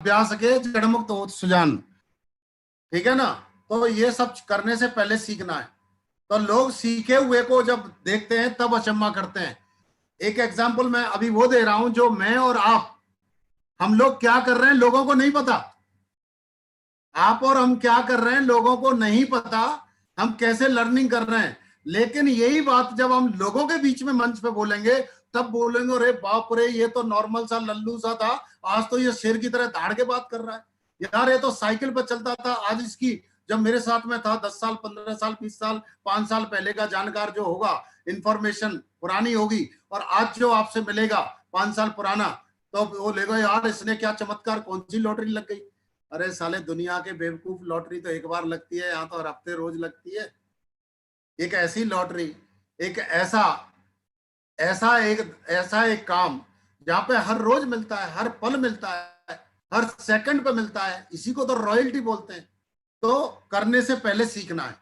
अभ्यास के जड़ मुक्त हो सुजान। ठीक है ना। तो ये सब करने से पहले सीखना है। तो लोग सीखे हुए को जब देखते हैं तब अचंभा करते हैं। एक एग्जाम्पल मैं अभी वो दे रहा हूं, जो मैं और आप, हम लोग क्या कर रहे हैं लोगों को नहीं पता। आप और हम क्या कर रहे हैं लोगों को नहीं पता। हम कैसे लर्निंग कर रहे हैं। लेकिन यही बात जब हम लोगों के बीच में मंच पे बोलेंगे, तब बोलेंगे अरे बाप रे, ये तो नॉर्मल सा लल्लू सा था, आज तो ये शेर की तरह दाड़ के बात कर रहा है। यार ये तो साइकिल पर चलता था, आज इसकी, जब मेरे साथ में था 10 साल 15 साल 20 साल 5 साल पहले का जानकार जो होगा, इंफॉर्मेशन पुरानी होगी, और आज जो आपसे मिलेगा 5 साल पुराना, तो वो लेगा यार इसने क्या चमत्कार, कौन सी लॉटरी लग गई। अरे साले दुनिया के बेवकूफ, लॉटरी तो एक बार लगती है, यहाँ तो हर हफ्ते रोज लगती है। एक ऐसी लॉटरी, एक ऐसा एक काम जहाँ पे हर रोज मिलता है, हर पल मिलता है, हर सेकंड पे मिलता है, इसी को तो रॉयल्टी बोलते हैं। तो करने से पहले सीखना है।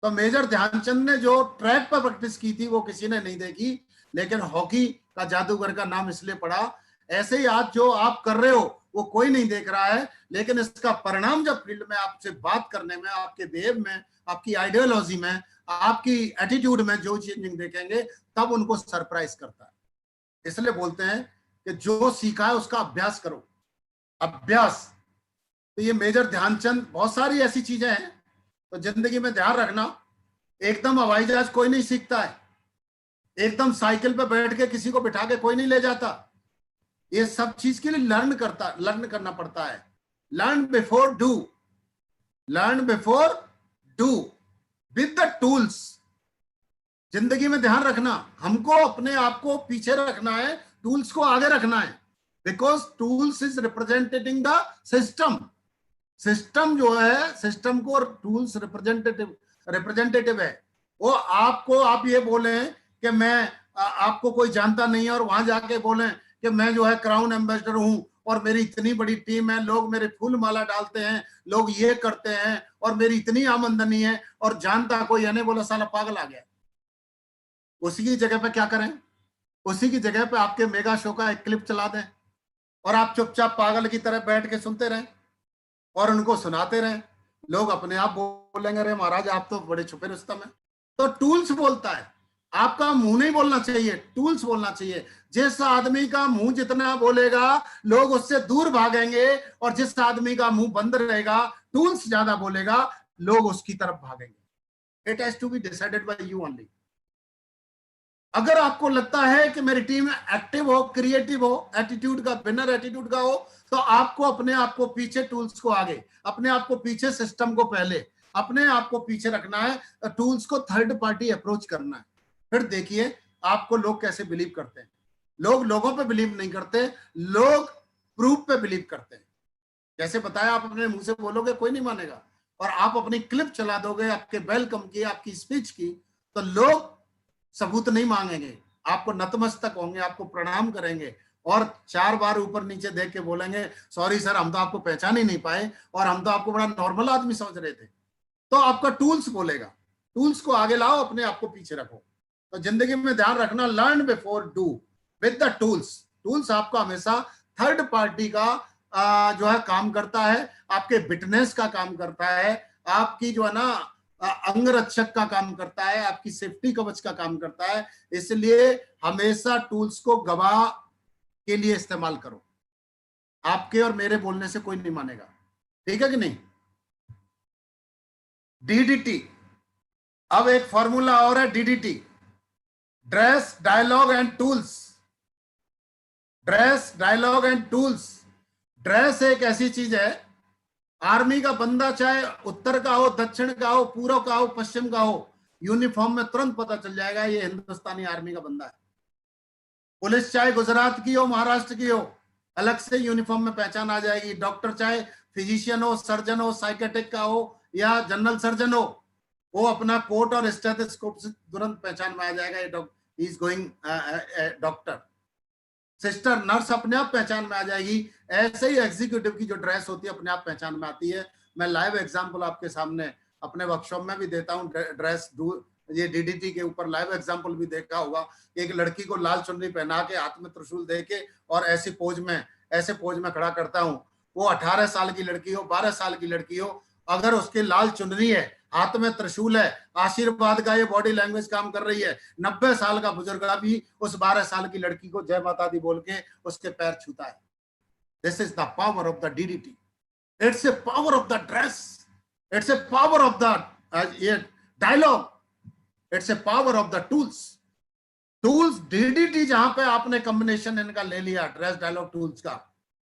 तो मेजर ध्यानचंद ने जो ट्रैक पर प्रैक्टिस की थी वो किसी ने नहीं देखी, लेकिन हॉकी का जादूगर का नाम इसलिए पड़ा। ऐसे ही आज जो आप कर रहे हो वो कोई नहीं देख रहा है, लेकिन इसका परिणाम जब फील्ड में आपसे बात करने में, आपके बिहेव में, आपकी आइडियोलॉजी में, आपकी एटीट्यूड में जो चेंजिंग देखेंगे, तब उनको सरप्राइज करता है। इसलिए बोलते हैं कि जो सीखा है उसका अभ्यास करो। अभ्यास। तो ये मेजर ध्यानचंद, बहुत सारी ऐसी चीजें हैं। तो जिंदगी में ध्यान रखना, एकदम हवाई जहाज कोई नहीं सीखता है, एकदम साइकिल पे बैठ के किसी को बिठा के कोई नहीं ले जाता। ये सब चीज के लिए लर्न करना पड़ता है। Learn before do, learn before do with the tools. जिंदगी में ध्यान रखना, हमको अपने आप को पीछे रखना है, टूल्स को आगे रखना है। Because tools is representing the system. System जो है, सिस्टम को टूल्स रिप्रेजेंटेटिव है। वो आपको, आप ये बोले कि मैं आपको कोई जानता नहीं है, और वहां जाके बोले कि मैं जो है क्राउन एम्बेसडर हूं और मेरी इतनी बड़ी टीम है, लोग मेरे फूल माला डालते हैं, लोग ये करते हैं, और मेरी इतनी आमदनी है, और जानता कोई है नहीं, बोला साला पागल आ गया। उसी की जगह पे क्या करें, उसी की जगह पे आपके मेगा शो का एक क्लिप चला दें, और आप चुपचाप पागल की तरह बैठ के सुनते रहें और उनको सुनाते रहें। लोग अपने आप बोलेंगे अरे महाराज आप तो बड़े छुपे रुस्तम है। तो टूल्स बोलता है, आपका मुंह नहीं बोलना चाहिए, टूल्स बोलना चाहिए। जिस आदमी का मुंह जितना बोलेगा लोग उससे दूर भागेंगे, और जिस आदमी का मुंह बंद रहेगा, टूल्स ज्यादा बोलेगा, लोग उसकी तरफ भागेंगे। It has to be decided by you only. अगर आपको लगता है कि मेरी टीम एक्टिव हो, क्रिएटिव हो, एटीट्यूड का, विनर एटीट्यूड का हो, तो आपको अपने आप को पीछे, टूल्स को आगे, अपने आप को पीछे, सिस्टम को पहले, अपने आप को पीछे रखना है। टूल्स को थर्ड पार्टी अप्रोच करना है। फिर देखिए आपको लोग कैसे बिलीव करते हैं। लोग लोगों पे बिलीव नहीं करते, लोग प्रूफ पे बिलीव करते हैं। जैसे बताया, आप अपने मुंह से बोलोगे कोई नहीं मानेगा, और आप अपनी क्लिप चला दोगे आपके वेलकम की, आपकी स्पीच की, तो लोग सबूत नहीं मांगेंगे, आपको नतमस्तक होंगे, आपको प्रणाम करेंगे, और 4 बार ऊपर नीचे देख के बोलेंगे सॉरी सर, हम तो आपको पहचान ही नहीं पाए, और हम तो आपको बड़ा नॉर्मल आदमी समझ रहे थे। तो आपका टूल्स बोलेगा। टूल्स को आगे लाओ, अपने आप को पीछे रखो। तो जिंदगी में ध्यान रखना, learn before do with the tools. Tools आपका हमेशा थर्ड पार्टी का जो है काम करता है, आपके फिटनेस का काम करता है, आपकी जो है ना अंगरक्षक का काम करता है, आपकी सेफ्टी कवच का काम करता है। इसलिए हमेशा टूल्स को गवाह के लिए इस्तेमाल करो। आपके और मेरे बोलने से कोई नहीं मानेगा। ठीक है कि नहीं। डीडीटी, अब एक फॉर्मूला और है DDT, dress dialogue and tools. Dress dialogue and tools. Dress एक ऐसी चीज है, आर्मी का बंदा चाहे उत्तर का हो, दक्षिण का हो, पूर्व का हो, पश्चिम का हो, यूनिफॉर्म में तुरंत पता चल जाएगा ये हिंदुस्तानी आर्मी का बंदा है। पुलिस चाहे गुजरात की हो, महाराष्ट्र की हो, अलग से यूनिफॉर्म में पहचान आ जाएगी। डॉक्टर चाहे फिजिशियन हो, सर्जन हो, साइकेट्रिक का हो या जनरल सर्जन हो, वो अपना कोट और स्टेथोस्कोप से तुरंत पहचान में आ जाएगा, ये is going doctor. Sister nurse अपने आप पहचान में आ जाएगी। ऐसे ही एग्जीक्यूटिव की जो ड्रेस होती है अपने आप पहचान में आती है। मैं लाइव एग्जांपल आपके सामने अपने वर्कशॉप में भी देता हूँ। ड्रेस ये डीडीटी के ऊपर लाइव एग्जांपल भी देखा होगा। एक लड़की को लाल चुन्नी पहना के, हाथ में त्रिशूल दे के, और ऐसे पोज में खड़ा करता हूँ, वो 18 साल की लड़की हो, 12 साल की लड़की हो, अगर उसके लाल चुनरी है, हाथ में त्रिशूल है, आशीर्वाद का ये बॉडी लैंग्वेज काम कर रही है, 90 साल का बुजुर्ग भी उस 12 साल की लड़की को जय माता दी बोल के उसके पैर छूता है। This is the power of the DDT. It's a power of the dress, it's a power of the dialogue, it's a power of the tools. Tools DDT जहां पे आपने कॉम्बिनेशन इनका ले लिया, ड्रेस डायलॉग टूल्स का,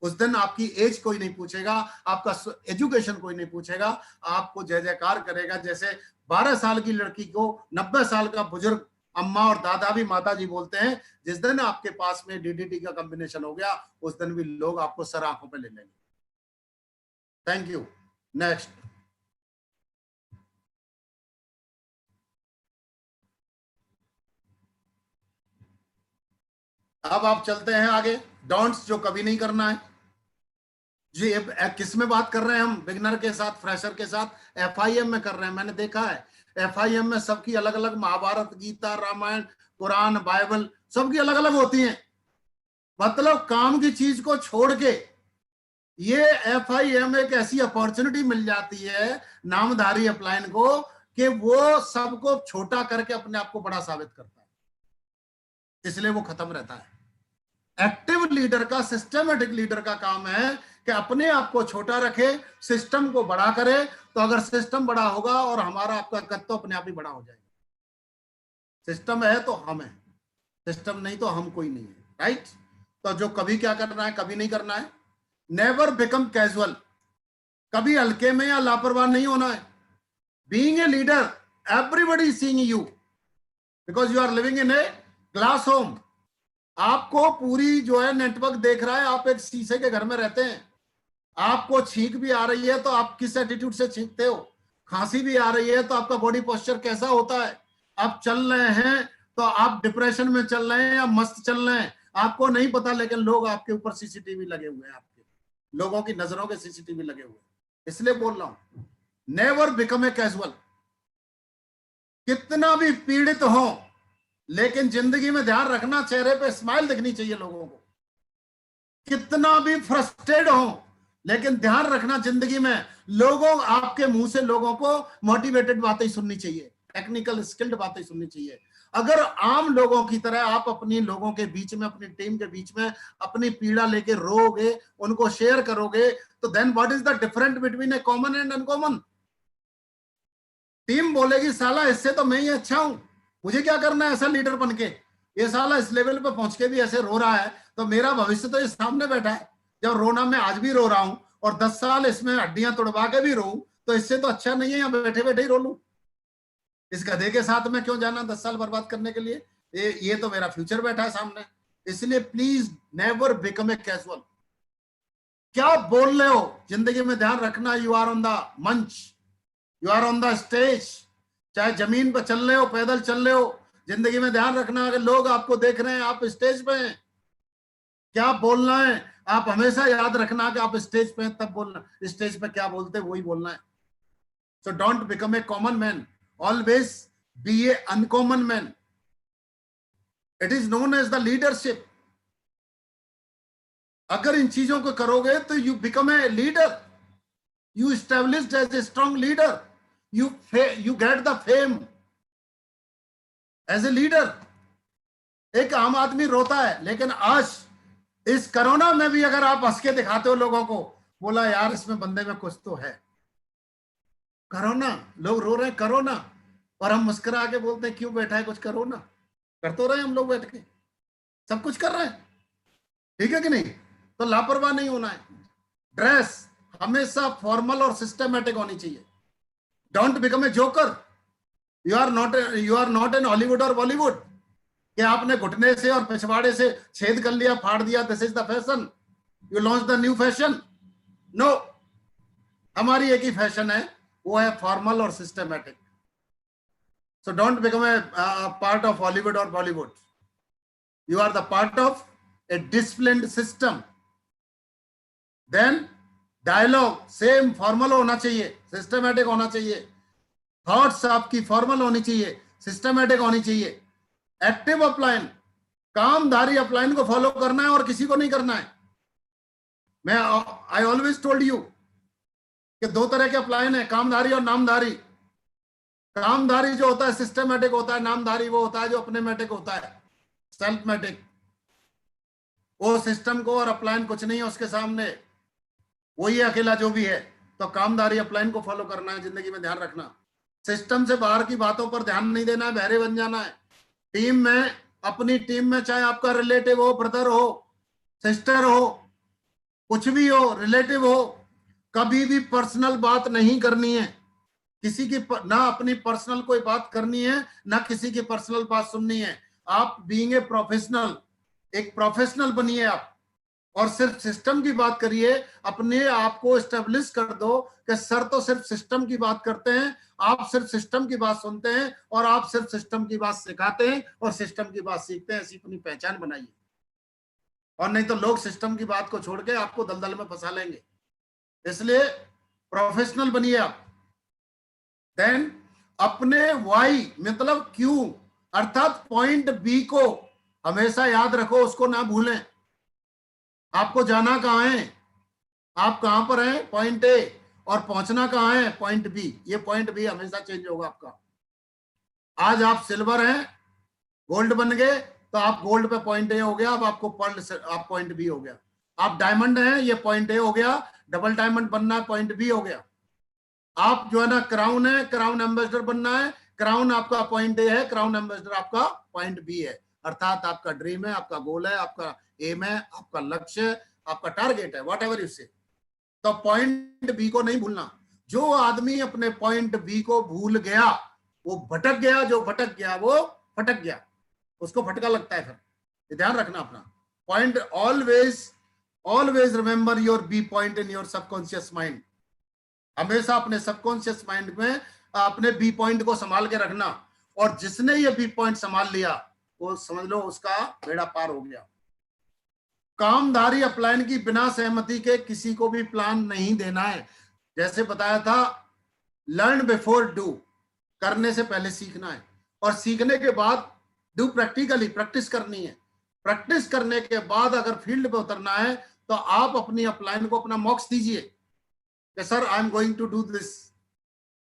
उस दिन आपकी एज कोई नहीं पूछेगा, आपका एजुकेशन कोई नहीं पूछेगा, आपको जय जयकार करेगा। जैसे 12 साल की लड़की को 90 साल का बुजुर्ग अम्मा और दादा भी माता जी बोलते हैं, जिस दिन आपके पास में डीडीटी का कॉम्बिनेशन हो गया, उस दिन भी लोग आपको सर आंखों पे ले लेंगे। Thank you. नेक्स्ट। अब आप चलते हैं आगे, डोंट्स जो कभी नहीं करना है जी। किस में बात कर रहे हैं हम? बिगनर के साथ, फ्रेशर के साथ, एफआईएम में कर रहे हैं। मैंने देखा है एफआईएम में सबकी अलग अलग, महाभारत, गीता, रामायण, कुरान, बाइबल, सबकी अलग अलग होती हैं। मतलब काम की चीज को छोड़ के ये एफआईएम एक ऐसी अपॉर्चुनिटी मिल जाती है नामधारी अपलाइन को कि वो सबको छोटा करके अपने आप को बड़ा साबित करता है, इसलिए वो खत्म रहता है। एक्टिव लीडर का, सिस्टमेटिक लीडर का काम है कि अपने आप को छोटा रखे, सिस्टम को बड़ा करे। तो अगर सिस्टम बड़ा होगा और हमारा आपका कद तो अपने आप ही बड़ा हो जाएगा। सिस्टम है तो हम है, सिस्टम नहीं तो हम कोई नहीं है, राइट। तो जो कभी क्या करना है, कभी नहीं करना है। नेवर बिकम कैजुअल, कभी हल्के में या लापरवाह नहीं होना है। Being a leader, everybody is seeing you because you are living in a glass home. आपको पूरी जो है नेटवर्क देख रहा है, आप एक शीशे के घर में रहते हैं। आपको छींक भी आ रही है तो आप किस एटीट्यूड से छींकते हो, खांसी भी आ रही है तो आपका बॉडी पोस्चर कैसा होता है, आप चल रहे हैं तो आप डिप्रेशन में चल रहे हैं या मस्त चल रहे हैं, आपको नहीं पता, लेकिन लोग आपके ऊपर सीसीटीवी लगे हुए हैं, आपके लोगों की नजरों के सीसीटीवी लगे हुए हैं। इसलिए बोल रहा हूं, नेवर बिकम ए कैजुअल। कितना भी पीड़ित हो, लेकिन जिंदगी में ध्यान रखना, चेहरे पे स्माइल दिखनी चाहिए लोगों को। कितना भी फ्रस्ट्रेट हो, लेकिन ध्यान रखना जिंदगी में लोगों, आपके मुंह से लोगों को मोटिवेटेड बातें सुननी चाहिए, टेक्निकल स्किल्ड बातें सुननी चाहिए। अगर आम लोगों की तरह आप अपनी लोगों के बीच में, अपनी टीम के बीच में अपनी पीड़ा लेके रोगे, उनको शेयर करोगे, तो then what is the difference between a common and uncommon? Team बोलेगी साला इससे तो मैं ही अच्छा हूं, मुझे क्या करना है ऐसा लीडर बन के, ये साला इस लेवल पे पहुंच के भी ऐसे रो रहा है, तो मेरा भविष्य तो इस सामने बैठा है। जब रोना मैं आज भी रो रहा हूं और 10 साल इसमें हड्डियां तोड़वा के भी रो, तो इससे तो अच्छा नहीं है यहाँ बैठे बैठे ही रो लूं। इस गधे के साथ में क्यों जाना 10 साल बर्बाद करने के लिए? ये तो मेरा फ्यूचर बैठा है सामने। इसलिए please never become a casual. क्या बोल रहे हो जिंदगी में ध्यान रखना, यू आर ऑन द मंच, you are on the stage. चाहे जमीन पर चल रहे हो, पैदल चल रहे हो, जिंदगी में ध्यान रखना, अगर लोग आपको देख रहे हैं, आप स्टेज पे हैं, क्या बोलना है आप हमेशा याद रखना कि आप स्टेज पे हैं, तब बोलना, स्टेज पे क्या बोलते हैं वही बोलना है। So don't become a common man, always be a uncommon man. It is known as the leadership. अगर इन चीजों को करोगे तो you become a leader, you established as a strong leader, you get the fame as a leader। एक आम आदमी रोता है, लेकिन आज इस कोरोना में भी अगर आप हंस के दिखाते हो लोगों को, बोला यार इसमें बंदे में कुछ तो है। कोरोना, लोग रो रहे हैं कोरोना, और हम मुस्कुरा के बोलते हैं क्यों बैठा है कुछ कोरोना, कर तो रहे हम लोग बैठ के, सब कुछ कर रहे हैं, ठीक है कि नहीं? तो लापरवाह नहीं होना है। ड्रेस हमेशा फॉर्मल और सिस्टमेटिक होनी चाहिए। Don't become a joker. You are not an Hollywood और बॉलीवुड कि आपने घुटने से और पिछवाड़े से छेद कर लिया, फाड़ दिया, this is the fashion, you launch the new fashion. No, हमारी एक ही फैशन है, वो है फॉर्मल और systematic. So don't become a part of Hollywood और Bollywood. You are the part of a disciplined system. Then dialogue same formal होना चाहिए, सिस्टमेटिक होना चाहिए। थॉट्स आपकी फॉर्मल होनी चाहिए, सिस्टमेटिक होनी चाहिए। एक्टिव अपलाइन, कामधारी अपलाइन को फॉलो करना है और किसी को नहीं करना है। मैं आई ऑलवेज टोल्ड यू कि दो तरह के अपलायन है, कामधारी और नामधारी। कामधारी जो होता है सिस्टमेटिक होता है, नामधारी वो होता है जो अपनेमेटिक होता है, सेल्फमेटिक। वो सिस्टम को और अपलायन कुछ नहीं है उसके सामने, वही अकेला जो भी है। तो कामधारी अपलायन को फॉलो करना है, जिंदगी में ध्यान रखना। सिस्टम से बाहर की बातों पर ध्यान नहीं देना है, बहरे बन जाना है। टीम में, अपनी टीम में, चाहे आपका रिलेटिव हो, ब्रदर हो, सिस्टर हो, कुछ भी हो, रिलेटिव हो, कभी भी पर्सनल बात नहीं करनी है किसी की। ना अपनी पर्सनल कोई बात करनी है, ना किसी की पर्सनल बात सुननी है। आप बीइंग ए प्रोफेशनल, एक प्रोफेशनल बनिए आप, और सिर्फ सिस्टम की बात करिए। अपने आप को एस्टेब्लिश कर दो कि सर तो सिर्फ सिस्टम की बात करते हैं, आप सिर्फ सिस्टम की बात सुनते हैं, और आप सिर्फ सिस्टम की बात सिखाते हैं और सिस्टम की बात सीखते हैं। ऐसी अपनी पहचान बनाइए, और नहीं तो लोग सिस्टम की बात को छोड़ के आपको दलदल में फंसा लेंगे। इसलिए प्रोफेशनल बनिए आप। देन अपने वाई मतलब क्यों, अर्थात पॉइंट बी को हमेशा याद रखो, उसको ना भूलें। आपको जाना कहां है, आप कहां पर हैं, पॉइंट ए, और पहुंचना कहां है, पॉइंट बी। ये पॉइंट बी हमेशा चेंज होगा आपका। आज आप सिल्वर हैं, गोल्ड बन गए, तो आप गोल्ड पे पॉइंट ए हो गया, अब आपको पर्ल आप पॉइंट बी हो गया। आप डायमंड हैं, ये पॉइंट ए हो गया, डबल डायमंड बनना है, पॉइंट बी हो गया। आप जो है ना क्राउन है, क्राउन एम्बेसडर बनना है, क्राउन आपका पॉइंट ए है, क्राउन एम्बेसडर आपका पॉइंट बी है। अर्थात आपका ड्रीम है, आपका गोल है, आपका एम है, आपका लक्ष्य है, आपका टारगेट है, वॉट एवर यू से। तो पॉइंट बी को नहीं भूलना। जो आदमी अपने पॉइंट बी को भूल गया वो भटक गया, जो भटक गया वो फटक गया, उसको फटका लगता है। फिर ध्यान रखना अपना point. Always always remember your be point in your subconscious mind. हमेशा अपने सबकॉन्शियस माइंड में अपने बी पॉइंट को संभाल के रखना, और जिसने ये बी पॉइंट संभाल लिया वो समझ लो उसका बेड़ा पार हो गया। कामधारी अपलायन की बिना सहमति के किसी को भी प्लान नहीं देना है। जैसे बताया था, लर्न बिफोर डू, करने से पहले सीखना है, और सीखने के बाद डू प्रैक्टिकली, प्रैक्टिस करनी है। प्रैक्टिस करने के बाद अगर फील्ड पे उतरना है तो आप अपनी अपलायन को अपना मॉक्स दीजिए कि sir I am going to do this.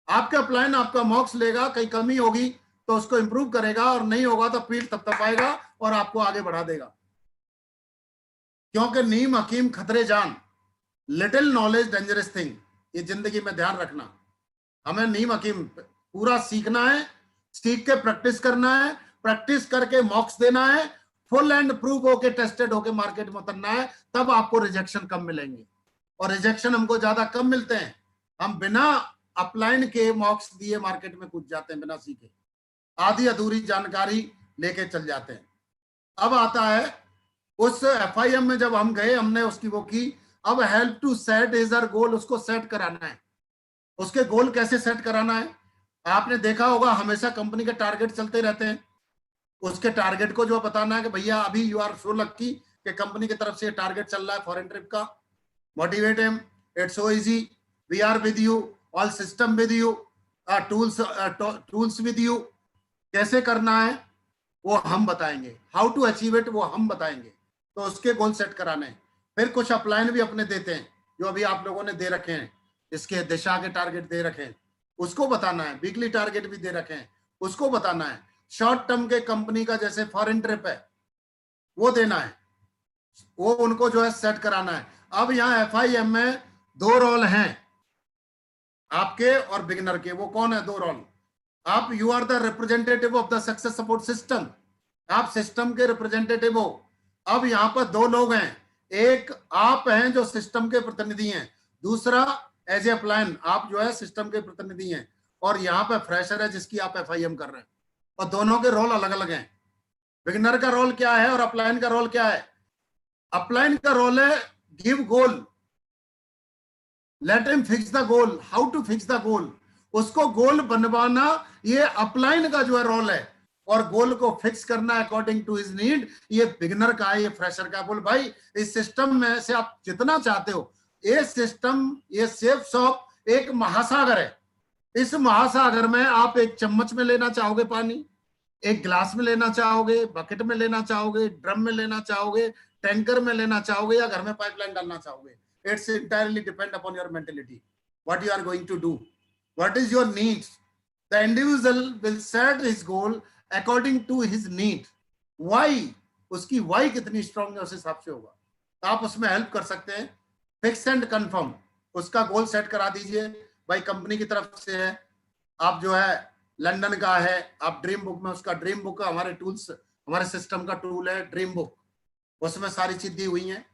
आपका अपलायन आपका मॉक्स लेगा, कहीं कमी होगी तो उसको इंप्रूव करेगा, और नहीं होगा तो फील्ड तब तक आएगा और आपको आगे बढ़ा देगा। क्योंकि नीम हकीम खतरे जान, लिटिल नॉलेज डेंजरस थिंग। ये जिंदगी में ध्यान रखना। हमें नीम हकीम पूरा सीखना है, सीख के प्रैक्टिस करना है, प्रैक्टिस करके मॉक्स देना है, फुल एंड प्रूव होके टेस्टेड होके मार्केट में उतरना है। तब आपको रिजेक्शन कम मिलेंगे, और रिजेक्शन हमको ज्यादा कम मिलते हैं। हम बिना अपलाइन के मॉक्स दिए मार्केट में कूद जाते हैं, बिना सीखे आधी अधूरी जानकारी लेके चल जाते हैं। अब आता है उस एफआईएम में जब हम गए, हमने उसकी वो की। अब हेल्प टू सेट इज अर गोल, उसको सेट कराना है। उसके गोल कैसे सेट कराना है, आपने देखा होगा हमेशा कंपनी के टारगेट चलते रहते हैं। उसके टारगेट को जो बताना है कि भैया अभी यू आर सो लकी कि कंपनी की तरफ से टारगेट चल रहा है फॉरेन ट्रिप का। Motivate him, it's so easy, we are with you, all system with you, tools with you. कैसे करना है वो हम बताएंगे, हाउ टू अचीव इट वो हम बताएंगे। तो उसके गोल सेट कराने हैं। फिर कुछ अपलाइन भी अपने देते हैं जो अभी आप लोगों ने दे रखे हैं, इसके दिशा के टारगेट दे रखे हैं, उसको बताना है। वीकली टारगेट भी दे रखे हैं, उसको बताना है। शॉर्ट टर्म के कंपनी का जैसे फॉरेन ट्रिप है वो देना है, वो उनको जो है सेट कराना है। अब यहाँ एफआईएम में दो रोल हैं आपके और बिगिनर के। वो कौन है दो रोल? आप you are the representative of the success support system, आप सिस्टम के रिप्रेजेंटेटिव हो। अब यहाँ पर दो लोग हैं, एक आप हैं जो सिस्टम के प्रतिनिधि हैं, दूसरा एज ए अपलायन आप जो है सिस्टम के प्रतिनिधि हैं, और यहाँ पे फ्रेशर है जिसकी आप एफआईएम कर रहे हैं। और दोनों के रोल अलग अलग हैं। बिगिनर का रोल क्या है और अपलायन का रोल क्या है? अपलायन का रोल है give goal, let him fix the goal, how to fix the goal, उसको गोल बनवाना ये अपलाइन का जो है रोल है, और गोल को फिक्स करना अकॉर्डिंग टू हिज नीड ये बिगिनर का है, ये फ्रेशर का। बोल भाई इस सिस्टम में से आप जितना चाहते हो, ये सिस्टम, ये सेफ शॉप एक महासागर है। इस महासागर में आप एक चम्मच में लेना चाहोगे पानी, एक गिलास में लेना चाहोगे, बकेट में लेना चाहोगे, ड्रम में लेना चाहोगे, टैंकर में लेना चाहोगे, या घर में पाइपलाइन डालना चाहोगे, It's entirely depend upon your mentality, what you are going to do, what is your needs. The individual will set his goal according to his need. Why, उसकी why कितनी strong है उस हिसाब से होगा, तो आप उसमें हेल्प कर सकते हैं. फिक्स एंड कंफर्म, उसका गोल सेट करा दीजिए भाई, कंपनी की तरफ से है, आप जो है लंदन का है, आप ड्रीम बुक में उसका ड्रीम बुक, हमारे टूल्स, हमारे सिस्टम का टूल है ड्रीम बुक, उसमें सारी चीज दी हुई है.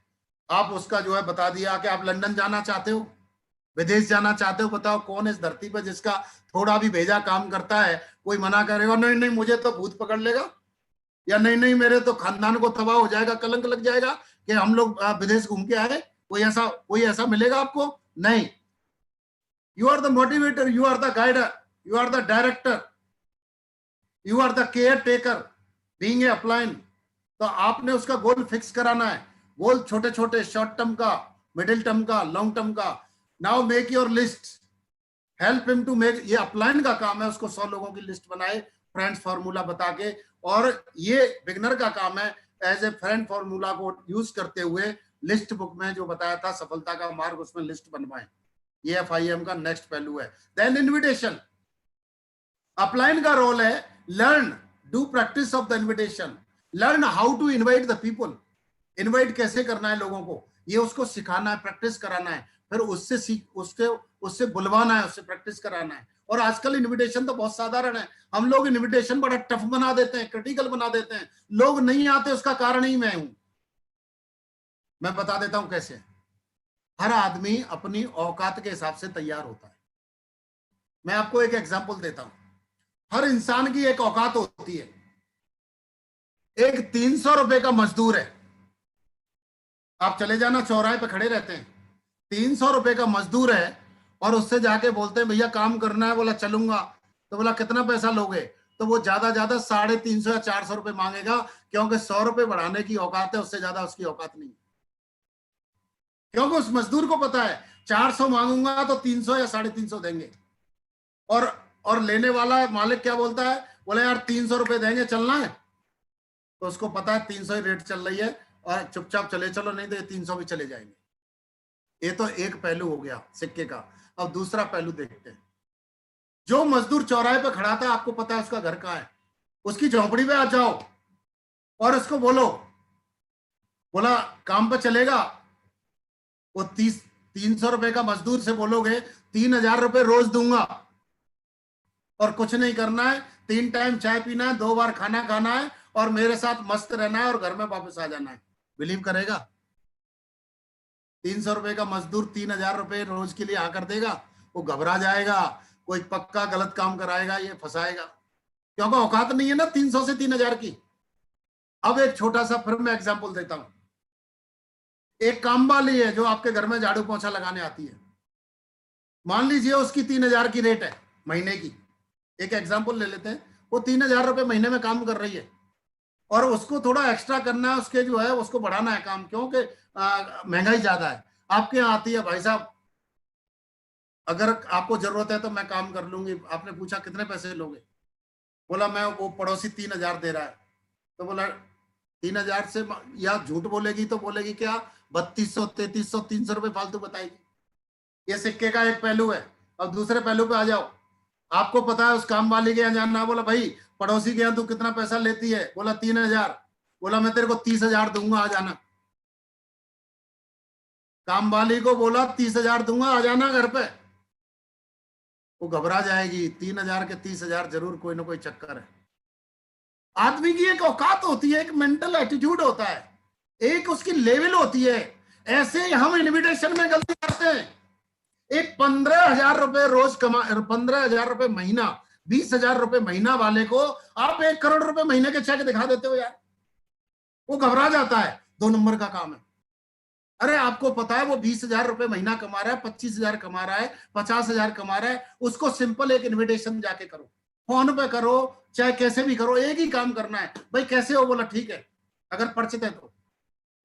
आप उसका जो है बता दिया कि आप लंदन जाना चाहते हो, विदेश जाना चाहते हो, बताओ कौन इस धरती पर जिसका थोड़ा भी भेजा काम करता है, कोई मना करेगा नहीं नहीं मुझे तो भूत पकड़ लेगा, या नहीं नहीं मेरे तो खानदान को तबाह हो जाएगा, कलंक लग जाएगा कि हम लोग विदेश घूम के आए. कोई ऐसा मिलेगा आपको? नहीं. You are the motivator, you are the guider, you are the director, you are the care taker, being a upline. तो आपने उसका गोल फिक्स कराना है. गोल छोटे छोटे, शॉर्ट टर्म का, मिडिल टर्म का, लॉन्ग टर्म का. Now make your list, help him to make. ये अपलाइन का काम है, उसको 100 लोगों की लिस्ट बनाए फ्रेंड्स फॉर्मूला बता के, और ये बिगनर का काम है एज ए फ्रेंड फॉर्मूला को यूज करते हुए लिस्ट बुक में जो बताया था सफलता का मार्ग, उसमें लिस्ट बनवाएं. ये FIM का नेक्स्ट पहलू है. Then invitation. अपलाइन का रोल है learn, do practice of the invitation, learn how to invite the people. Invite कैसे करना है लोगों को, ये उसको सिखाना है, प्रैक्टिस कराना है, फिर उससे बुलवाना है, उससे प्रैक्टिस कराना है. और आजकल इनविटेशन तो बहुत साधारण है, हम लोग इनविटेशन बड़ा टफ बना देते हैं, क्रिटिकल बना देते हैं. लोग नहीं आते, उसका कारण ही मैं हूं. मैं बता देता हूं कैसे. हर आदमी अपनी औकात के हिसाब से तैयार होता है. मैं आपको एक एग्जांपल देता हूं. हर इंसान की एक औकात होती है. एक 300 रुपए का मजदूर है, आप चले जाना चौराहे पे खड़े रहते हैं, 300 रुपए का मजदूर है, और उससे जाके बोलते हैं भैया काम करना है, बोला चलूंगा, तो बोला कितना पैसा लोगे, तो वो ज्यादा 350 या 400 रुपए मांगेगा, क्योंकि 100 रुपए बढ़ाने की औकात है, उससे ज्यादा उसकी औकात नहीं. क्योंकि उस मजदूर को पता है 400 मांगूंगा तो 300 या 350 देंगे. और लेने वाला मालिक क्या बोलता है, बोले यार 300 रुपए देंगे, चलना है, तो उसको पता है 300 ही रेट चल रही है, और चुपचाप चले चलो, नहीं तो ये 300 भी चले जाएंगे. ये तो एक पहलू हो गया सिक्के का. अब दूसरा पहलू देखते हैं. जो मजदूर चौराहे पे खड़ा था, आपको पता है उसका घर कहाँ है, उसकी झोपड़ी पे आ जाओ और उसको बोला काम पे चलेगा. वो 300 रुपए का मजदूर से बोलोगे 3000 रुपए रोज दूंगा, और कुछ नहीं करना है, 3 टाइम चाय पीना है, 2 बार खाना खाना है, और मेरे साथ मस्त रहना है, और घर में वापस आ जाना है. बिलीव करेगा? 300 रुपए का मजदूर 3000 रुपए रोज के लिए आकर देगा? वो घबरा जाएगा, कोई पक्का गलत काम कराएगा, ये फंसाएगा, क्योंकि औकात नहीं है ना 300 से 3000 की. अब एक छोटा सा फिर मैं एग्जांपल देता हूं. एक काम वाली है जो आपके घर में झाड़ू पोछा लगाने आती है, मान लीजिए उसकी 3000 की रेट है महीने की. एक एग्जांपल ले लेते हैं. वो 3000 रुपए महीने में काम कर रही है, और उसको थोड़ा एक्स्ट्रा करना है, उसके जो है उसको बढ़ाना है काम, क्योंकि महंगाई ज्यादा है. आपके यहाँ आती है, भाई साहब अगर आपको जरूरत है तो मैं काम कर लूंगी. आपने पूछा कितने पैसे लोगे, बोला मैं, वो पड़ोसी 3000 दे रहा है, तो बोला 3000 से, या झूठ बोलेगी तो बोलेगी क्या 3200 3300 300 रुपए फालतू बताएगी. ये सिक्के का एक पहलू है. अब दूसरे पहलू पे आ जाओ. आपको पता है उस काम वाले के यहाँ जानना, बोला भाई पड़ोसी के यहाँ तू कितना पैसा लेती है, बोला 3000, बोला मैं तेरे को 30,000 दूंगा, आ जाना. काम वाली को बोला 30,000 दूंगा, आ जाना घर पे. वो घबरा जाएगी, 3000 के 30,000 जरूर कोई ना कोई चक्कर है. आदमी की एक औकात होती है, एक मेंटल एटीट्यूड होता है, एक उसकी लेवल होती है. ऐसे हम इनविटेशन में गलती करते हैं. एक 15,000 रुपए रोज 15,000 रुपए महीना, 20,000 रुपए महीना वाले को आप 1 करोड़ रुपए महीने के चेक दिखा देते हो यार, वो घबरा जाता है. 2 नंबर का काम है. अरे आपको पता है वो 20,000 रुपए महीना कमा रहा है, 25,000 कमा रहा है, 50,000 कमा रहा है, उसको सिंपल एक इन्विटेशन जाके करो, फोन पे करो, चाहे कैसे भी करो, एक ही काम करना है. भाई कैसे हो, बोला ठीक है, अगर परिचित है तो.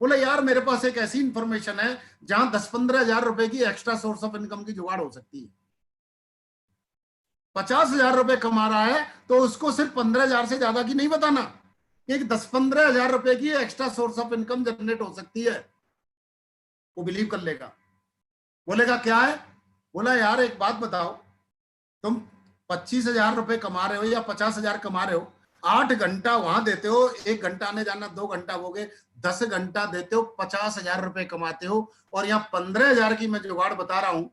बोला यार मेरे पास एक ऐसी इंफॉर्मेशन है जहां 10-15,000 रुपए की एक्स्ट्रा सोर्स ऑफ इनकम की जुगाड़ हो सकती है. 50,000 रुपए कमा रहा है तो उसको सिर्फ 15,000 से ज्यादा की नहीं बताना, एक 10-15,000 रुपए की extra source of income generate हो सकती है, वो बिलीव कर लेगा. बोलेगा क्या है? बोला यार एक बात बताओ, तुम 25,000 रुपए कमा रहे हो या 50,000 कमा रहे हो, 8 घंटा वहां देते हो, 1 घंटा आने जाना, 2 घंटा हो गए, 10 घंटा देते हो, 50,000 रुपए कमाते हो, और यहाँ 15,000 की मैं जुगाड़ बता रहा हूं,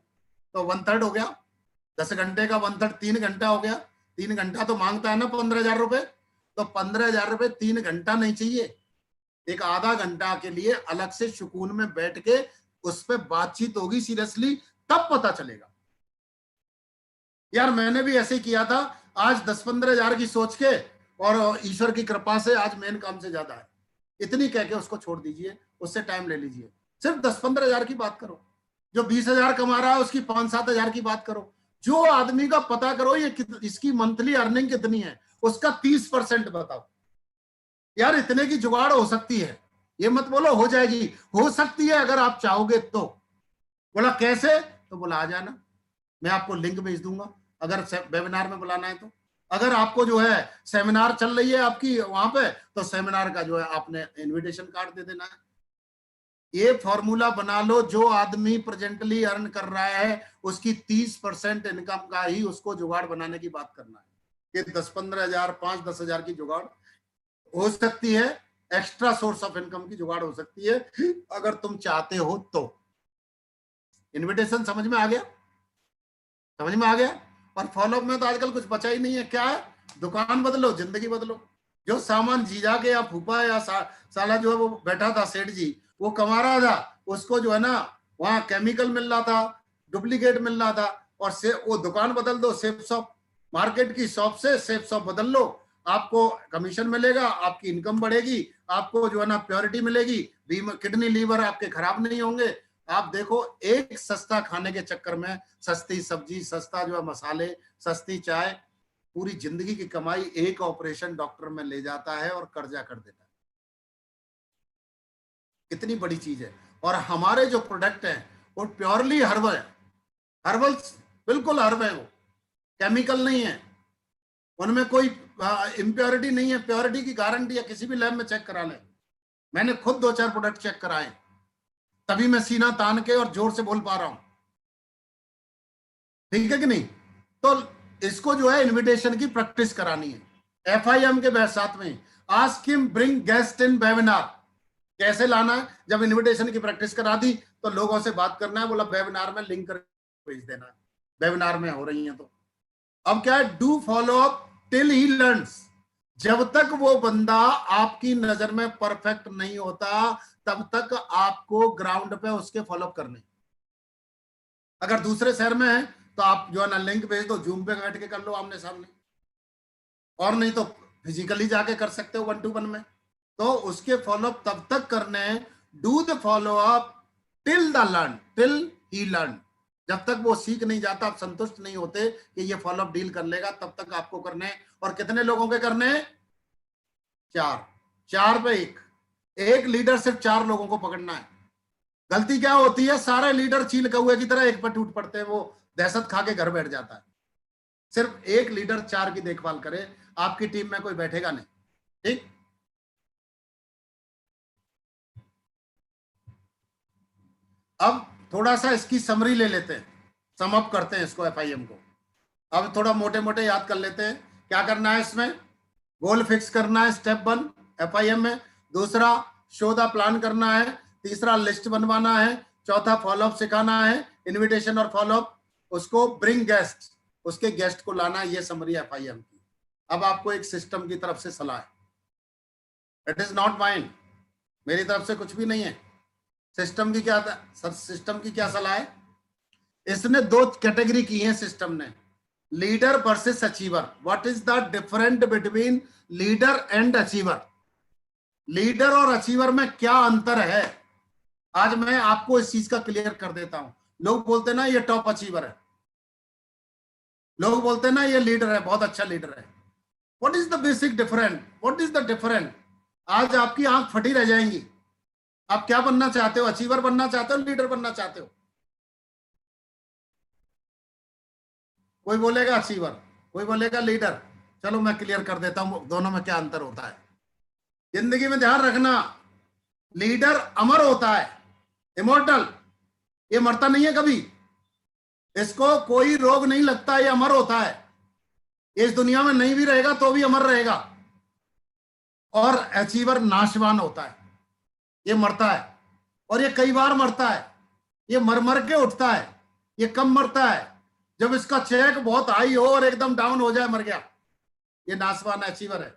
तो 1/3 हो गया। 10 घंटे का 1/3 3 घंटा हो गया। 3 घंटा तो मांगता है ना 15,000 रुपए, तो 15,000 रुपए 3 घंटा नहीं चाहिए, एक आधा घंटा के लिए अलग से सुकून में बैठ के उस पर बातचीत होगी सीरियसली, तब पता चलेगा। यार मैंने भी ऐसे किया था, आज 10-15,000 की सोच के, और ईश्वर की कृपा से आज मेन काम से ज्यादा है, इतनी कह के उसको छोड़ दीजिए, उससे टाइम ले लीजिए। सिर्फ 10-15,000 की बात करो, जो 20,000 कमा रहा है उसकी 5-7,000 की बात करो, जो आदमी का पता करो ये इसकी मंथली अर्निंग कितनी है, उसका 30% बताओ। यार इतने की जुगाड़ हो सकती है, ये मत बोलो हो जाएगी, हो सकती है अगर आप चाहोगे तो। बोला कैसे? तो बोला आ जाना, मैं आपको लिंक भेज दूंगा अगर वेबिनार में बुलाना है तो। अगर आपको जो है सेमिनार चल रही है आपकी वहां पे, तो सेमिनार का जो है आपने इनविटेशन कार्ड दे देना है। ये फॉर्मूला बना लो, जो आदमी प्रेजेंटली अर्न कर रहा है उसकी 30% इनकम का ही उसको जुगाड़ बनाने की बात करना है कि 10-15,000 5-10,000 की जुगाड़ हो सकती है, एक्स्ट्रा सोर्स ऑफ इनकम की जुगाड़ हो सकती है अगर तुम चाहते हो तो। इनविटेशन समझ में आ गया? समझ में आ गया? और फॉलोअप में तो आजकल कुछ बचा ही नहीं है। क्या है? दुकान बदलो, जिंदगी बदलो। जो सामान जीजा के या फूफा या साला जो है वो बैठा था सेठ जी, वो कमा रहा था, उसको जो है ना वहां केमिकल मिल रहा था, डुप्लीकेट मिल रहा था, और से वो दुकान बदल दो, सेफ शॉप, मार्केट की शॉप से सेफ शॉप बदल लो, आपको कमीशन मिलेगा, आपकी इनकम बढ़ेगी, आपको जो है ना प्योरिटी मिलेगी, किडनी लीवर आपके खराब नहीं होंगे। आप देखो, एक सस्ता खाने के चक्कर में, सस्ती सब्जी, सस्ता जो है मसाले, सस्ती चाय, पूरी जिंदगी की कमाई एक ऑपरेशन डॉक्टर में ले जाता है और कर्जा कर देता है। कितनी बड़ी चीज है। और हमारे जो प्रोडक्ट हैं वो प्योरली हर्बल है, हर्बल, बिल्कुल हर्ब है, वो केमिकल नहीं है, उनमें कोई इम्प्योरिटी नहीं है। प्योरिटी की गारंटी है, किसी भी लैब में चेक करा लें, मैंने खुद 2-4 प्रोडक्ट चेक कराए, तभी मैं सीना तान के और जोर से बोल पा रहा हूं। ठीक है कि नहीं? तो इसको जो है इनविटेशन की प्रैक्टिस करानी है FIM के साथ में। आस्क हिम ब्रिंग गेस्ट इन वेबिनार, कैसे लाना है? जब इनविटेशन की प्रैक्टिस करा दी तो लोगों से बात करना है, बोला वेबिनार में लिंक कर भेज देना है, वेबिनार में हो रही है तो। अब क्या है? Do follow up till he learns, जब तक वो बंदा आपकी नजर में परफेक्ट नहीं होता तब तक आपको ग्राउंड पे उसके फॉलोअप करने। अगर दूसरे शहर में है तो आप जो है ना लिंक भेज दो, जूम पे बैठ के कर लो आमने सामने, और नहीं तो फिजिकली जाके कर सकते हो 1-to-1 में। तो उसके फॉलोअप तब तक करने हैं, do the follow up till the learn, till he learn, जब तक वो सीख नहीं जाता, आप संतुष्ट नहीं होते कि ये फॉलोअप डील कर लेगा, तब तक आपको करने हैं। और कितने लोगों के करने हैं? 4, 4 पे एक लीडर सिर्फ 4 लोगों को पकड़ना है। गलती क्या होती है? सारे लीडर चील कौए की तरह एक पर टूट पड़ते हैं, वो दहशत खा के घर बैठ जाता है। सिर्फ एक लीडर 4 की देखभाल करे, आपकी टीम में कोई बैठेगा नहीं। ठीक, अब थोड़ा सा इसकी समरी ले लेते हैं, सम अप करते हैं इसको FIM को। अब थोड़ा मोटे मोटे याद कर लेते हैं। क्या करना है इसमें? गोल फिक्स करना है, स्टेप 1 FIM में। दूसरा, शो द प्लान करना है। तीसरा, लिस्ट बनवाना है। चौथा, फॉलोअप सिखाना है, इनविटेशन और फॉलोअप। उसको ब्रिंग गेस्ट, उसके गेस्ट को लाना। ये समरी FIM की। अब आपको एक सिस्टम की तरफ से सलाह है, इट इज नॉट माइंड, मेरी तरफ से कुछ भी नहीं है। सिस्टम की क्या सर, सिस्टम की क्या सलाह है? इसने 2 कैटेगरी की है सिस्टम ने, leader versus achiever. What is the different between leader and achiever? Leader और अचीवर में क्या अंतर है, आज मैं आपको इस चीज का क्लियर कर देता हूं। लोग बोलते ना ये टॉप अचीवर है, लोग बोलते ना ये लीडर है, बहुत अच्छा लीडर है। What is the basic different? What is the different? आज आपकी आंख फटी रह जाएंगी। आप क्या बनना चाहते हो? अचीवर बनना चाहते हो, लीडर बनना चाहते हो? कोई बोलेगा अचीवर, कोई बोलेगा लीडर। चलो मैं क्लियर कर देता हूं दोनों में क्या अंतर होता है। जिंदगी में ध्यान रखना, लीडर अमर होता है, इमोर्टल, ये मरता नहीं है कभी, इसको कोई रोग नहीं लगता, ये अमर होता है, इस दुनिया में नहीं भी रहेगा तो भी अमर रहेगा। और अचीवर नाशवान होता है, ये मरता है, और ये कई बार मरता है, ये मर मर के उठता है, ये कम मरता है जब इसका चेक बहुत हाई हो और एकदम डाउन हो जाए, मर गया। ये नाशवान अचीवर है,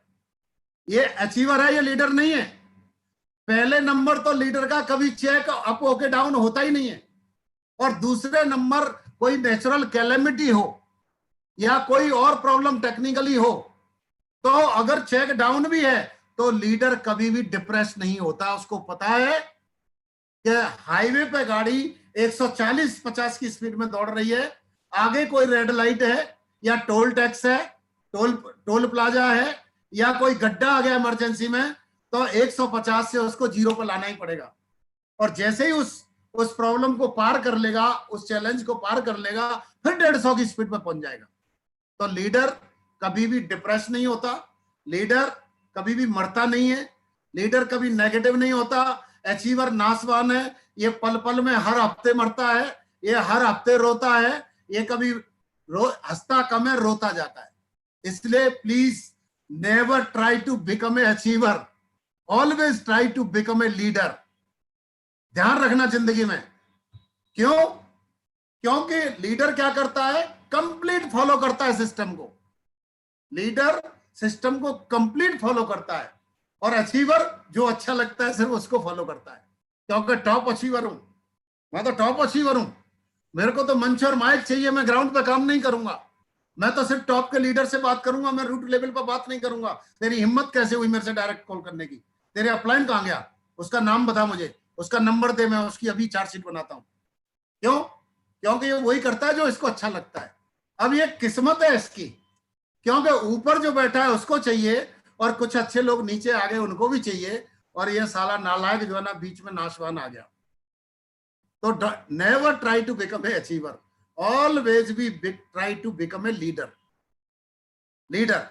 ये अचीवर है, ये लीडर नहीं है। पहले नंबर तो लीडर का कभी चेक अप होके डाउन होता ही नहीं है, और दूसरे नंबर कोई नेचुरल कैलेमिटी हो या कोई और प्रॉब्लम टेक्निकली हो, तो अगर चेक डाउन भी है तो लीडर कभी भी डिप्रेस नहीं होता। उसको पता है कि हाईवे पे गाड़ी 140-50 की स्पीड में दौड़ रही है, आगे कोई रेड लाइट है या टोल टैक्स है, टोल प्लाजा है, या कोई गड्ढा आ गया इमरजेंसी में, तो 150 से उसको 0 पर लाना ही पड़ेगा। और जैसे ही उस प्रॉब्लम को पार कर लेगा, उस चैलेंज को पार कर लेगा, फिर 150 की स्पीड में पहुंच जाएगा। तो लीडर कभी भी डिप्रेस नहीं होता, लीडर कभी भी मरता नहीं है, लीडर कभी नेगेटिव नहीं होता। अचीवर नाशवान है, ये पल पल में हर हफ्ते मरता है, ये हर हफ्ते रोता है, ये कभी हंसता कम है, रोता जाता है। इसलिए please never try to become a achiever, always try to become a leader. ध्यान रखना जिंदगी में। क्यों? क्योंकि लीडर क्या करता है? कंप्लीट फॉलो करता है सिस्टम को। लीडर सिस्टम को कंप्लीट फॉलो करता है, और अचीवर जो अच्छा लगता है सिर्फ उसको फॉलो करता है। क्योंकि टॉप अचीवर हूं मैं, तो टॉप अचीवर हूं, मेरे को तो मंच और माइक चाहिए, मैं ग्राउंड पे काम नहीं करूंगा, मैं तो सिर्फ टॉप के लीडर से बात करूंगा, मैं रूट लेवल पर बात नहीं करूंगा। तेरी हिम्मत कैसे हुई मेरे से डायरेक्ट कॉल करने की? तेरे अपलाइन कहां गया? उसका नाम बता मुझे, उसका नंबर दे, मैं उसकी अभी चार्जशीट बनाता हूं। क्यों? क्योंकि ये वही करता है जो इसको अच्छा लगता है। अब ये किस्मत है इसकी, क्योंकि ऊपर जो बैठा है उसको चाहिए, और कुछ अच्छे लोग नीचे आ गए उनको भी चाहिए, और ये साला नालायक जो है ना बीच में नाशवान आ गया। तो never try to become a achiever, always be try to become a leader. Leader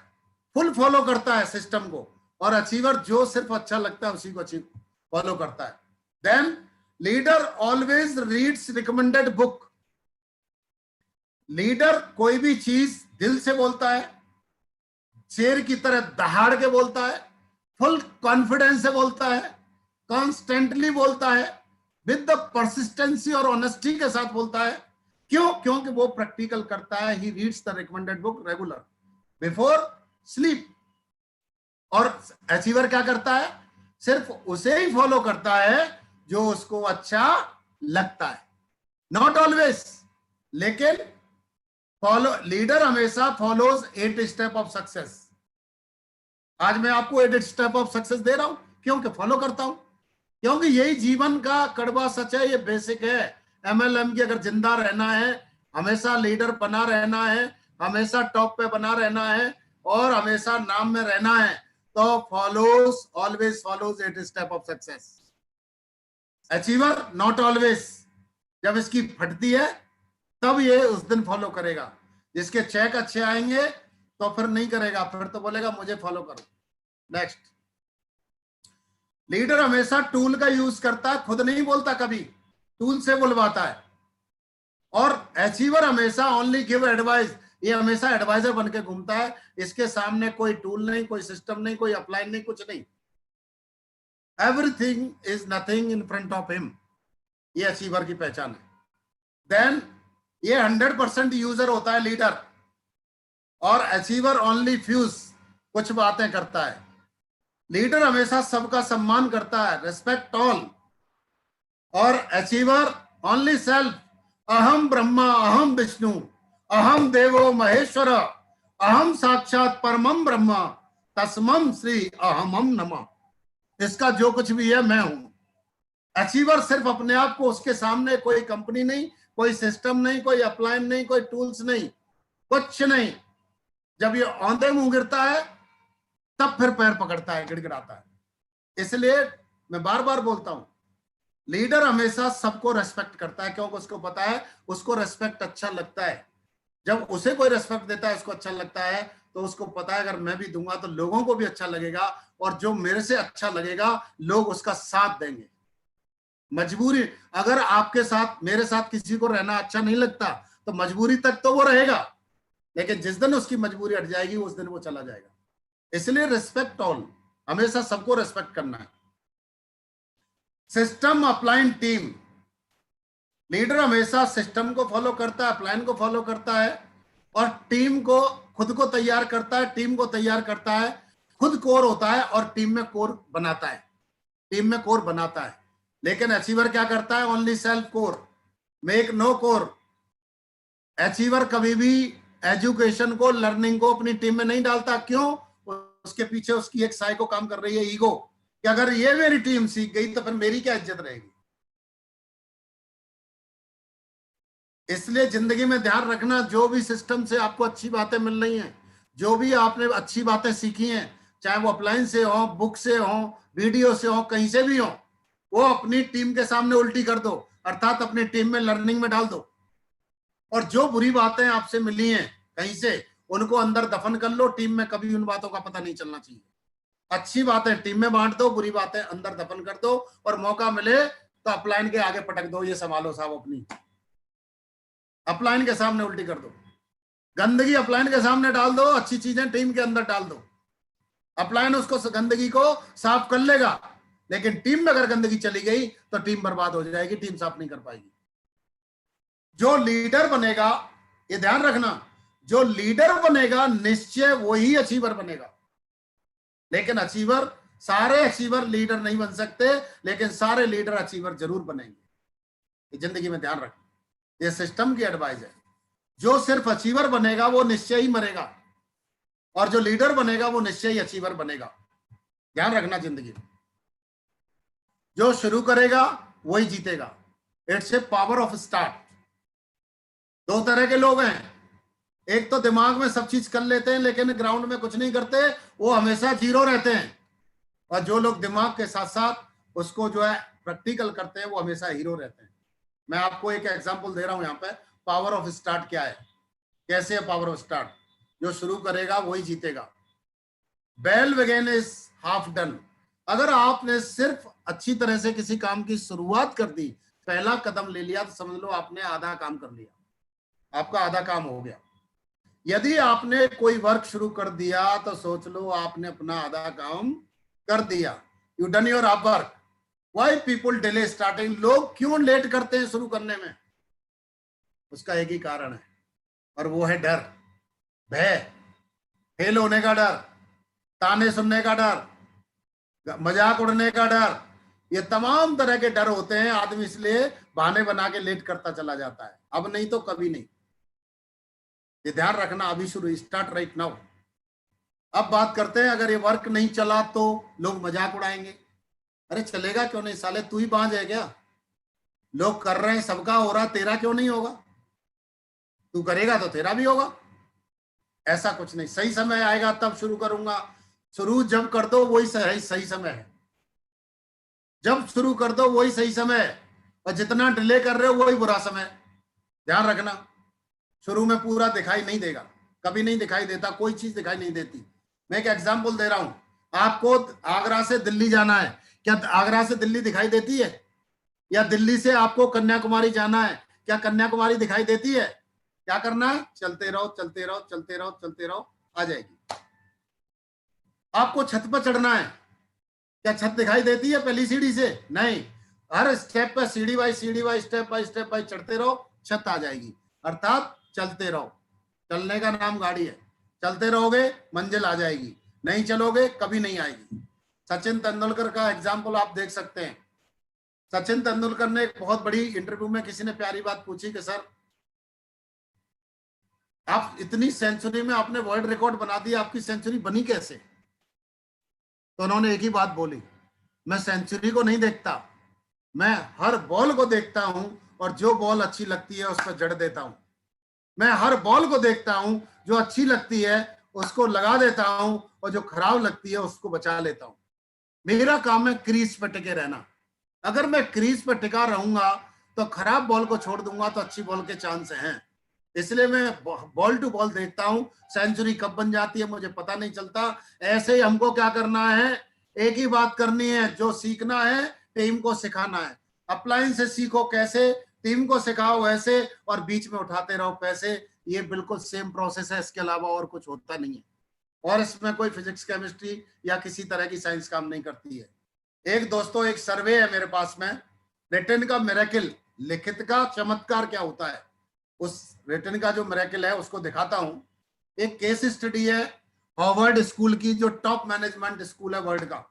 full follow करता है सिस्टम को, और अचीवर जो सिर्फ अच्छा लगता है उसी को अचीव फॉलो करता है। Then leader always reads recommended book. Leader कोई भी चीज दिल से बोलता है, शेर की तरह दहाड़ के बोलता है, फुल कॉन्फिडेंस से बोलता है, कॉन्स्टेंटली बोलता है, विद द परसिस्टेंसी और ऑनेस्टी के साथ बोलता है। क्यों? क्योंकि वो प्रैक्टिकल करता है। He reads the recommended book regular before sleep. और अचीवर क्या करता है? सिर्फ उसे ही फॉलो करता है जो उसको अच्छा लगता है। नॉट ऑलवेज, लेकिन फॉलो, लीडर हमेशा फॉलोज 8 स्टेप ऑफ सक्सेस। आज मैं आपको 8 स्टेप ऑफ सक्सेस दे रहा हूं, क्योंकि फॉलो करता हूं, क्योंकि यही जीवन का कड़वा सच है, ये बेसिक है एमएलएम की। अगर जिंदा रहना है, हमेशा लीडर बना रहना है, हमेशा टॉप पे बना रहना है, और हमेशा नाम में रहना है, तो follows, always follows 8 step of success. Achiever not always, जब इसकी फटती है तब ये उस दिन फॉलो करेगा। जिसके चेक अच्छे आएंगे तो फिर नहीं करेगा, फिर तो बोलेगा मुझे फॉलो करो। नेक्स्ट, लीडर हमेशा टूल का यूज करता है, खुद नहीं बोलता, कभी टूल से बुलवाता है। और अचीवर हमेशा ओनली गिव एडवाइस, ये हमेशा एडवाइजर बन के घूमता है। इसके सामने कोई टूल नहीं, कोई सिस्टम नहीं, कोई अपलाइन नहीं, कुछ नहीं। Everything is nothing in front of him. ये अचीवर की पहचान है। देन ये 100% यूजर होता है लीडर, और अचीवर ओनली फ्यूज, कुछ बातें करता है। लीडर हमेशा सबका सम्मान करता है, रिस्पेक्ट ऑल। और अचीवर ओनली सेल्फ, अहम ब्रह्मा अहम विष्णु अहम देवो महेश्वर अहम साक्षात परमम ब्रह्मा तस्मम श्री अहमम नमः। इसका जो कुछ भी है मैं हूं। अचीवर सिर्फ अपने आप को, उसके सामने कोई कंपनी नहीं, कोई सिस्टम नहीं, कोई अप्लायन नहीं, कोई टूल्स नहीं, कुछ नहीं। जब ये औंधे मुंह गिरता है तब फिर पैर पकड़ता है, गिड़गिड़ाता है। इसलिए मैं बार बार बोलता हूं, लीडर हमेशा सबको रेस्पेक्ट करता है, क्योंकि उसको पता है उसको रेस्पेक्ट अच्छा लगता है। जब उसे कोई रेस्पेक्ट देता है, उसको अच्छा लगता है, तो उसको पता है अगर मैं भी दूंगा तो लोगों को भी अच्छा लगेगा, और जो मेरे से अच्छा लगेगा लोग उसका साथ देंगे। मजबूरी, अगर आपके साथ मेरे साथ किसी को रहना अच्छा नहीं लगता तो मजबूरी तक तो वो रहेगा, लेकिन जिस दिन उसकी मजबूरी हट जाएगी उस दिन वो चला जाएगा। इसलिए रिस्पेक्ट ऑल, हमेशा सबको रिस्पेक्ट करना है। सिस्टम अपलाइन टीम, लीडर हमेशा सिस्टम को फॉलो करता है, अपलाइन को फॉलो करता है और टीम को, खुद को तैयार करता है, टीम को तैयार करता है, खुद कोर होता है और टीम में कोर बनाता है, टीम में कोर बनाता है। लेकिन अचीवर क्या करता है? Only self core, make no core. Achiever कभी भी एजुकेशन को, लर्निंग को अपनी टीम में नहीं डालता। क्यों? उसके पीछे उसकी एक साइको काम कर रही है, ईगो, कि अगर ये मेरी टीम सीख गई तो फिर मेरी क्या इज्जत रहेगी। इसलिए जिंदगी में ध्यान रखना, जो भी सिस्टम से आपको अच्छी बातें मिल रही हैं, जो भी आपने अच्छी बातें सीखी हैं, चाहे वो अपलाइन से हो, बुक से हो, वीडियो से हो, कहीं से भी हो, वो अपनी टीम के सामने उल्टी कर दो, अर्थात अपनी टीम में लर्निंग में डाल दो। और जो बुरी बातें आपसे मिली हैं कहीं से, उनको अंदर दफन कर लो, टीम में कभी उन बातों का पता नहीं चलना चाहिए। अच्छी बातें टीम में बांट दो, बुरी बातें अंदर दफन कर दो, और मौका मिले तो अपलाइन के आगे पटक दो, ये संभालो साहब, अपनी अपलाइन के सामने उल्टी कर दो। गंदगी अपलाइन के सामने डाल दो, अच्छी चीजें टीम के अंदर डाल दो। अपलाइन उसको, गंदगी को साफ कर लेगा, लेकिन टीम में अगर गंदगी चली गई तो टीम बर्बाद हो जाएगी, टीम साफ नहीं कर पाएगी। जो लीडर बनेगा, ये ध्यान रखना, जो लीडर बनेगा निश्चय वही अचीवर बनेगा। लेकिन अचीवर, सारे अचीवर लीडर नहीं बन सकते, लेकिन सारे लीडर अचीवर जरूर बनेंगे। ये जिंदगी में ध्यान रखना, ये सिस्टम की एडवाइस है। जो सिर्फ अचीवर बनेगा वो निश्चय ही मरेगा, और जो लीडर बनेगा वो निश्चय ही अचीवर बनेगा। ध्यान रखना जिंदगी में, जो शुरू करेगा वही जीतेगा। It's a power of start. दो तरह के लोग हैं, एक तो दिमाग में सब चीज कर लेते हैं लेकिन ग्राउंड में कुछ नहीं करते, वो हमेशा जीरो रहते हैं। और जो लोग दिमाग के साथ साथ उसको जो है प्रैक्टिकल करते हैं, वो हमेशा हीरो रहते हैं। मैं आपको एक एग्जांपल दे रहा हूं यहाँ पे, पावर ऑफ स्टार्ट क्या है, कैसे है पावर ऑफ स्टार्ट। जो शुरू करेगा वही जीतेगा। Well begin is half done. अगर आपने सिर्फ अच्छी तरह से किसी काम की शुरुआत कर दी, पहला कदम ले लिया, तो समझ लो आपने आधा काम कर लिया, आपका आधा काम हो गया। यदि आपने कोई वर्क शुरू कर दिया तो सोच लो आपने अपना आधा काम कर दिया। You done your half work. Why people delay starting, लोग क्यों लेट करते हैं शुरू करने में? उसका एक ही कारण है, और वो है डर, भय, फेल होने का डर, ताने सुनने का डर, मजाक उड़ने का डर। ये तमाम तरह के डर होते हैं, आदमी इसलिए बहाने बना के लेट करता चला जाता है। अब नहीं तो कभी नहीं, ये ध्यान रखना। अभी शुरू, स्टार्ट राइट नाउ। अब बात करते हैं, अगर ये वर्क नहीं चला तो लोग मजाक उड़ाएंगे। अरे चलेगा क्यों नहीं साले, तू ही बांझ है क्या? लोग कर रहे हैं, सबका हो रहा, तेरा क्यों नहीं होगा? तू करेगा तो तेरा भी होगा। ऐसा कुछ नहीं, सही समय आएगा तब शुरू करूंगा। शुरू जब कर दो वही सही समय है, जब शुरू कर दो वही सही समय है, और जितना डिले कर रहे हो वही बुरा समय। ध्यान रखना, शुरू में पूरा दिखाई नहीं देगा, कभी नहीं दिखाई देता, कोई चीज दिखाई नहीं देती। मैं एक एग्जांपल दे रहा हूं, आपको आगरा से दिल्ली जाना है, क्या आगरा से दिल्ली दिखाई देती है? या दिल्ली से आपको कन्याकुमारी जाना है, क्या कन्याकुमारी दिखाई देती है? क्या करना है? चलते रहो चलते रहो चलते रहो चलते रहो, आ जाएगी। आपको छत पर चढ़ना है, क्या छत दिखाई देती है पहली सीढ़ी से? नहीं, हर स्टेप पर सीढ़ी बाई स्टेप बाय चढ़ते रहो, छत आ जाएगी। अर्थात चलते रहो, चलने का नाम गाड़ी है, चलते रहोगे मंजिल आ जाएगी, नहीं चलोगे कभी नहीं आएगी। सचिन तेंदुलकर का एग्जाम्पल आप देख सकते हैं। सचिन तेंदुलकर ने एक बहुत बड़ी इंटरव्यू में किसी ने प्यारी बात पूछी कि सर आप इतनी सेंचुरी में आपने वर्ल्ड रिकॉर्ड बना दिया, आपकी सेंचुरी बनी कैसे? तो उन्होंने एक ही बात बोली, मैं सेंचुरी को नहीं देखता, मैं हर बॉल को देखता हूं, और जो बॉल अच्छी लगती है उस पर जड़ देता हूं। मैं हर बॉल को देखता हूं, जो अच्छी लगती है उसको लगा देता हूं, और जो खराब लगती है उसको बचा लेता हूं। मेरा काम है क्रीज पर टिके रहना। अगर मैं क्रीज पर टिका रहूंगा तो खराब बॉल को छोड़ दूंगा तो अच्छी बॉल के चांस हैं। इसलिए मैं बॉल टू बॉल देखता हूं, सेंचुरी कब बन जाती है मुझे पता नहीं चलता। ऐसे ही हमको क्या करना है, एक ही बात करनी है, जो सीखना है टीम को सिखाना है। अपलाइन से सीखो कैसे, टीम को सिखाओ वैसे, और बीच में उठाते रहो पैसे। ये बिल्कुल सेम प्रोसेस है, इसके अलावा और कुछ होता नहीं है। और इसमें कोई फिजिक्स केमिस्ट्री या किसी तरह की साइंस काम नहीं करती है। एक दोस्तों एक सर्वे है मेरे पास में, रिटन का मिरेकल, लिखित का चमत्कार क्या होता है, उस रिटन का जो मिरेकल है उसको दिखाता हूं। एक केस स्टडी है हार्वर्ड स्कूल की, जो टॉप मैनेजमेंट स्कूल है वर्ल्ड का।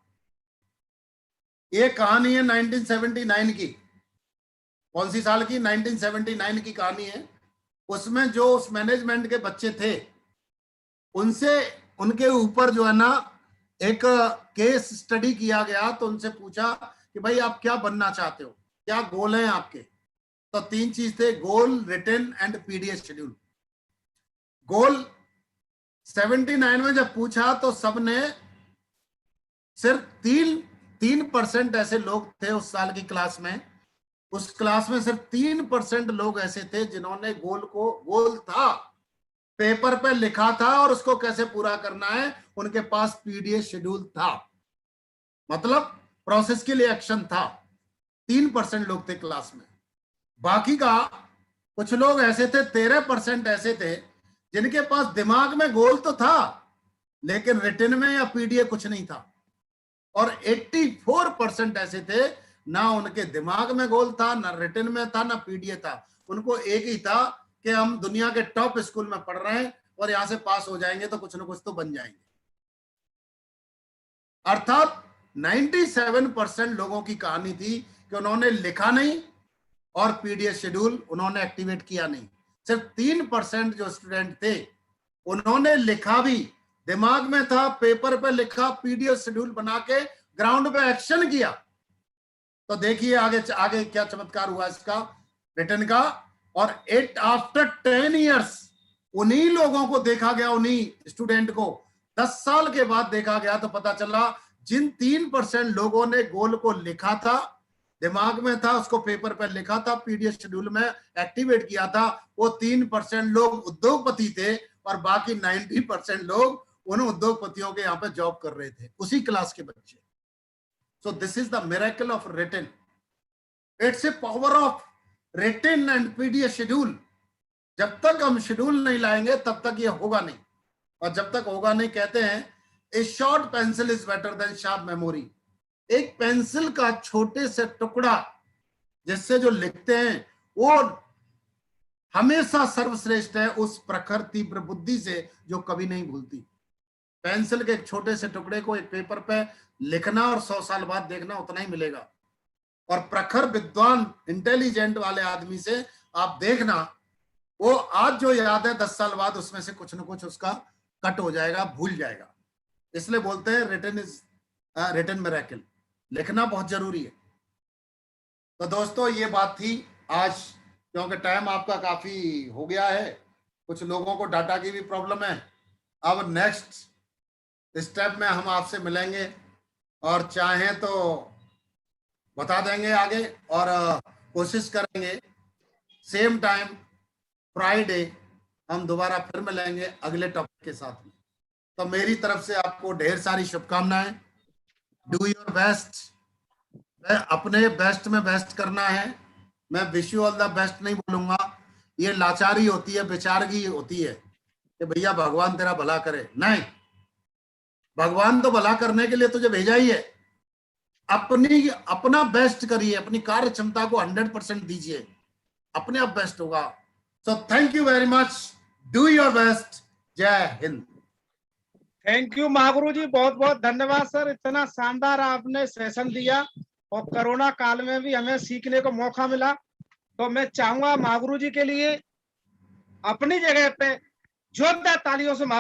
ये कहानी है 1979 की। कौन सी साल की? 1979 की कहानी है। उसमें जो उस मैनेजमेंट के बच्चे थे, उनसे उनके ऊपर जो है ना एक केस स्टडी किया गया। तो उनसे पूछा कि भाई आप क्या बनना चाहते हो, क्या गोल है आपके? तो 3 चीज थे, गोल, रिटन एंड पीडीएस शेड्यूल। गोल 79 में जब पूछा तो सबने, सिर्फ 3% ऐसे लोग थे उस साल की क्लास में, उस क्लास में सिर्फ 3% लोग ऐसे थे जिन्होंने गोल था, पेपर पे लिखा था और उसको कैसे पूरा करना है, उनके पास पीडीएस शेड्यूल था, मतलब प्रोसेस के लिए एक्शन था। 3% लोग थे क्लास में। बाकी का कुछ लोग ऐसे थे, 13% ऐसे थे जिनके पास दिमाग में गोल तो था लेकिन रिटन में या पीडीएफ कुछ नहीं था। और 84% ऐसे थे, ना उनके दिमाग में गोल था, ना रिटन में था, ना पीडीएफ था। उनको एक ही था कि हम दुनिया के टॉप स्कूल में पढ़ रहे हैं और यहां से पास हो जाएंगे तो कुछ ना कुछ तो बन जाएंगे। अर्थात 97% लोगों की कहानी थी कि उन्होंने लिखा नहीं और पीडीएफ शेड्यूल उन्होंने एक्टिवेट किया नहीं। सिर्फ 3% जो स्टूडेंट थे उन्होंने लिखा भी, दिमाग में था, पेपर पे लिखा, पीडीएफ शेड्यूल बना के ग्राउंड पे एक्शन किया। तो देखिए आगे आगे क्या चमत्कार हुआ इसका, रिटन का। और आफ्टर 10 ईयर्स उन्हीं लोगों को देखा गया, उन्हीं स्टूडेंट को 10 साल के बाद देखा गया तो पता चला जिन 3% लोगों ने गोल को लिखा था, दिमाग में था, उसको पेपर पर लिखा था, पीडीएफ शेड्यूल में एक्टिवेट किया था, वो 3% लोग उद्योगपति थे और बाकी 90% लोग उन उद्योगपतियों के यहाँ पे जॉब कर रहे थे, उसी क्लास के बच्चे। So this is the miracle of written. It's a power of written and PDF schedule. जब तक हम शेड्यूल नहीं लाएंगे तब तक ये होगा नहीं, और जब तक होगा नहीं, कहते हैं ए short pencil is better than sharp memory. एक पेंसिल का छोटे से टुकड़ा जिससे जो लिखते हैं वो हमेशा सर्वश्रेष्ठ है उस प्रखर तीव्र बुद्धि से जो कभी नहीं भूलती। पेंसिल के एक छोटे से टुकड़े को एक पेपर पे लिखना और 100 साल बाद देखना उतना ही मिलेगा, और प्रखर विद्वान इंटेलिजेंट वाले आदमी से आप देखना, वो आज जो याद है 10 साल बाद उसमें से कुछ ना कुछ उसका कट हो जाएगा, भूल जाएगा। इसलिए बोलते हैं रिटन मिरेकल, लिखना बहुत जरूरी है। तो दोस्तों ये बात थी आज, क्योंकि टाइम आपका काफी हो गया है, कुछ लोगों को डाटा की भी प्रॉब्लम है। अब नेक्स्ट स्टेप में हम आपसे मिलेंगे और चाहें तो बता देंगे आगे, और कोशिश करेंगे सेम टाइम फ्राइडे हम दोबारा फिर मिलेंगे अगले टॉपिक के साथ में। तो मेरी तरफ से आपको ढेर सारी शुभकामनाएं। डू योर बेस्ट, अपने बेस्ट में बेस्ट करना है। मैं wish you all the best नहीं बोलूंगा, ये लाचारी होती है, बेचारगी होती है कि भैया भगवान तेरा भला करे। नहीं, भगवान तो भला करने के लिए तुझे भेजा ही है। अपना बेस्ट करिए, अपनी कार्य क्षमता को 100% दीजिए, अपने आप बेस्ट होगा। So thank you very much, do your best. जय हिंद। थैंक यू महागुरु जी, बहुत बहुत धन्यवाद सर, इतना शानदार आपने सेशन दिया और कोरोना काल में भी हमें सीखने को मौका मिला। तो मैं चाहूंगा महागुरु जी के लिए अपनी जगह पे जोरदार तालियों से